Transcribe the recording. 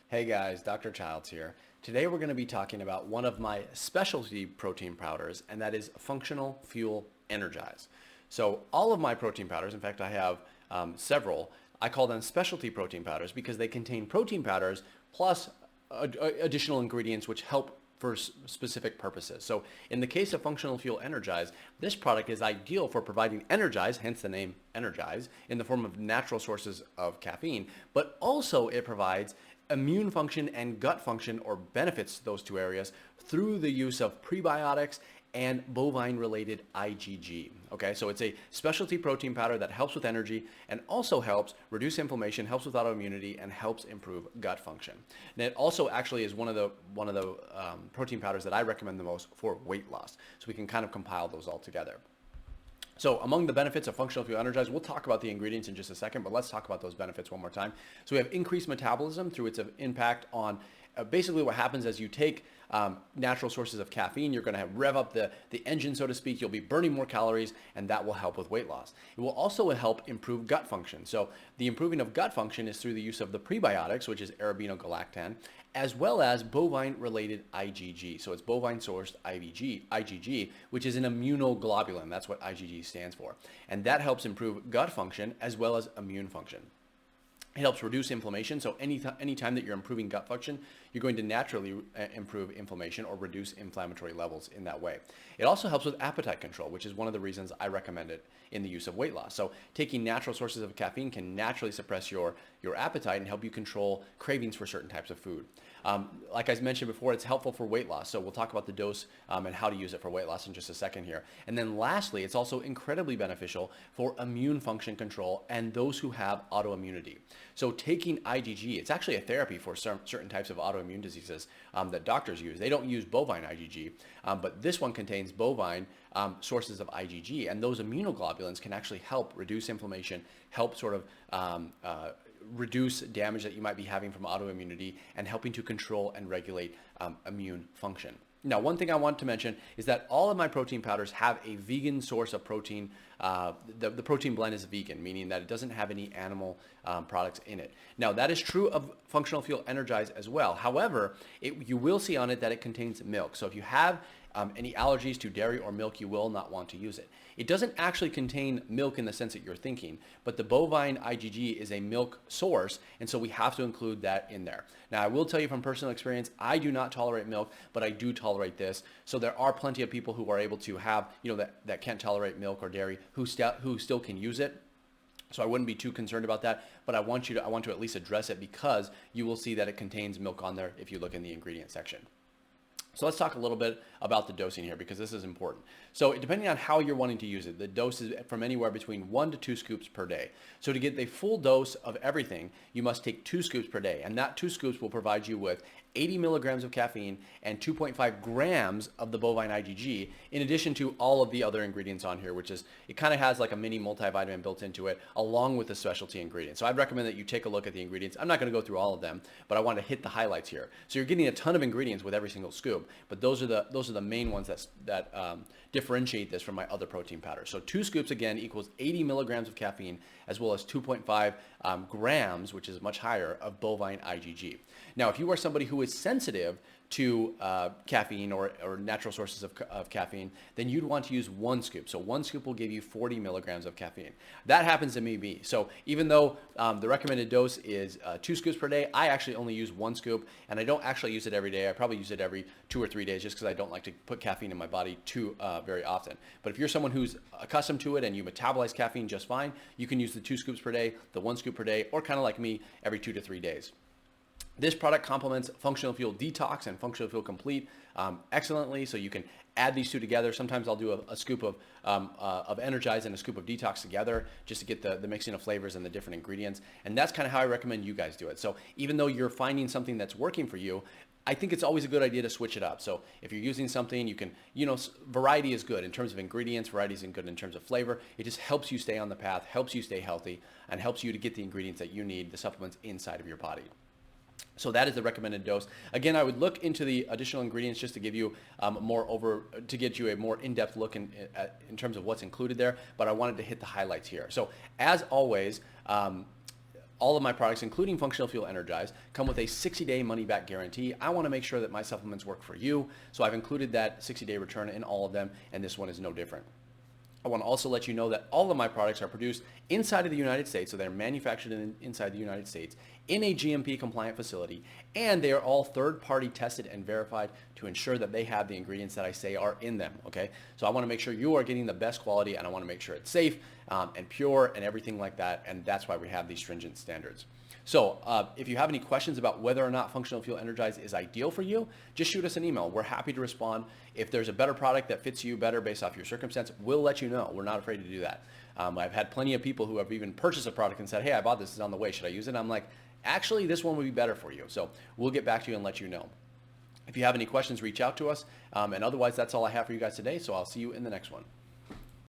Hey guys, Dr. Childs here. Today we're going to be talking about one of my specialty protein powders, and that is Functional Fuel ENERGIZE. So all of my protein powders, in fact I have several, I call them specialty protein powders because they contain protein powders plus additional ingredients which help for specific purposes. So in the case of Functional Fuel ENERGIZE, this product is ideal for providing ENERGIZE, hence the name ENERGIZE, in the form of natural sources of caffeine, but also it provides immune function and gut function, or benefits to those two areas, through the use of prebiotics and bovine-related IgG. Okay, so it's a specialty protein powder that helps with energy and also helps reduce inflammation, helps with autoimmunity, and helps improve gut function. And it also actually is one of the protein powders that I recommend the most for weight loss. So we can kind of compile those all together. So among the benefits of Functional Fuel ENERGIZE, we'll talk about the ingredients in just a second, but let's talk about those benefits one more time. So we have increased metabolism through its impact on basically what happens as you take natural sources of caffeine. You're going to rev up the engine, so to speak. You'll be burning more calories, and that will help with weight loss. It will also help improve gut function. So the improving of gut function is through the use of the prebiotics, which is arabinogalactan, as well as bovine-related IgG. So it's bovine-sourced IgG, which is an immunoglobulin. That's what IgG stands for. And that helps improve gut function as well as immune function. It helps reduce inflammation. So anytime that you're improving gut function, you're going to naturally improve inflammation or reduce inflammatory levels in that way. It also helps with appetite control, which is one of the reasons I recommend it in the use of weight loss. So taking natural sources of caffeine can naturally suppress your appetite and help you control cravings for certain types of food. Like I mentioned before, it's helpful for weight loss. So we'll talk about the dose and how to use it for weight loss in just a second here. And then lastly, it's also incredibly beneficial for immune function control and those who have autoimmunity. So taking IgG, it's actually a therapy for certain types of autoimmune diseases that doctors use. They don't use bovine IgG, but this one contains bovine sources of IgG, and those immunoglobulins can actually help reduce inflammation, help sort of reduce damage that you might be having from autoimmunity, and helping to control and regulate immune function. Now, one thing I want to mention is that all of my protein powders have a vegan source of protein. The protein blend is vegan, meaning that it doesn't have any animal products in it. Now, that is true of Functional Fuel ENERGIZE as well. However, you will see on it that it contains milk. So if you have any allergies to dairy or milk, you will not want to use it. It doesn't actually contain milk in the sense that you're thinking, but the bovine IgG is a milk source, and so we have to include that in there. Now, I will tell you from personal experience, I do not tolerate milk, but I do tolerate this. So there are plenty of people who are able to have, that can't tolerate milk or dairy, who still can use it. So I wouldn't be too concerned about that, but I want to at least address it because you will see that it contains milk on there if you look in the ingredient section. So let's talk a little bit about the dosing here because this is important. So depending on how you're wanting to use it, the dose is from anywhere between 1 to 2 scoops per day. So to get the full dose of everything, you must take 2 scoops per day, and that 2 scoops will provide you with 80 milligrams of caffeine and 2.5 grams of the bovine IgG, in addition to all of the other ingredients on here, which is, it kind of has like a mini multivitamin built into it, along with the specialty ingredients. So I'd recommend that you take a look at the ingredients. I'm not going to go through all of them, but I want to hit the highlights here. So you're getting a ton of ingredients with every single scoop, but those are the main ones that differentiate this from my other protein powders. So 2 scoops again equals 80 milligrams of caffeine, as well as 2.5 grams, which is much higher, of bovine IgG. Now, if you are somebody who is sensitive to caffeine or natural sources of caffeine, then you'd want to use 1 scoop. So 1 scoop will give you 40 milligrams of caffeine. That happens to me. So even though the recommended dose is 2 scoops per day, I actually only use 1 scoop, and I don't actually use it every day. I probably use it every 2 or 3 days just because I don't like to put caffeine in my body too very often. But if you're someone who's accustomed to it and you metabolize caffeine just fine, you can use the 2 scoops per day, the 1 scoop per day, or kind of like me, every 2 to 3 days. This product complements Functional Fuel Detox and Functional Fuel Complete excellently, so you can add these two together. Sometimes I'll do a scoop of ENERGIZE and a scoop of Detox together just to get the mixing of flavors and the different ingredients, and that's kind of how I recommend you guys do it. So even though you're finding something that's working for you, I think it's always a good idea to switch it up. So if you're using something, you can, variety is good in terms of ingredients, variety is good in terms of flavor. It just helps you stay on the path, helps you stay healthy, and helps you to get the ingredients that you need, the supplements inside of your body. So that is the recommended dose. Again, I would look into the additional ingredients just to give you to get you a more in-depth look in terms of what's included there. But I wanted to hit the highlights here. So as always, all of my products, including Functional Fuel Energize, come with a 60-day money-back guarantee. I want to make sure that my supplements work for you, so I've included that 60-day return in all of them, and this one is no different. I want to also let you know that all of my products are produced inside of the United States, so they're manufactured inside the United States in a GMP compliant facility, and they are all third-party tested and verified to ensure that they have the ingredients that I say are in them, okay? So I want to make sure you are getting the best quality, and I want to make sure it's safe and pure and everything like that, and that's why we have these stringent standards. So if you have any questions about whether or not Functional Fuel Energize is ideal for you, just shoot us an email. We're happy to respond. If there's a better product that fits you better based off your circumstance, we'll let you know. We're not afraid to do that. I've had plenty of people who have even purchased a product and said, hey, I bought this, it's on the way, should I use it? And I'm like, actually, this one would be better for you. So we'll get back to you and let you know. If you have any questions, reach out to us. And otherwise, that's all I have for you guys today. So I'll see you in the next one.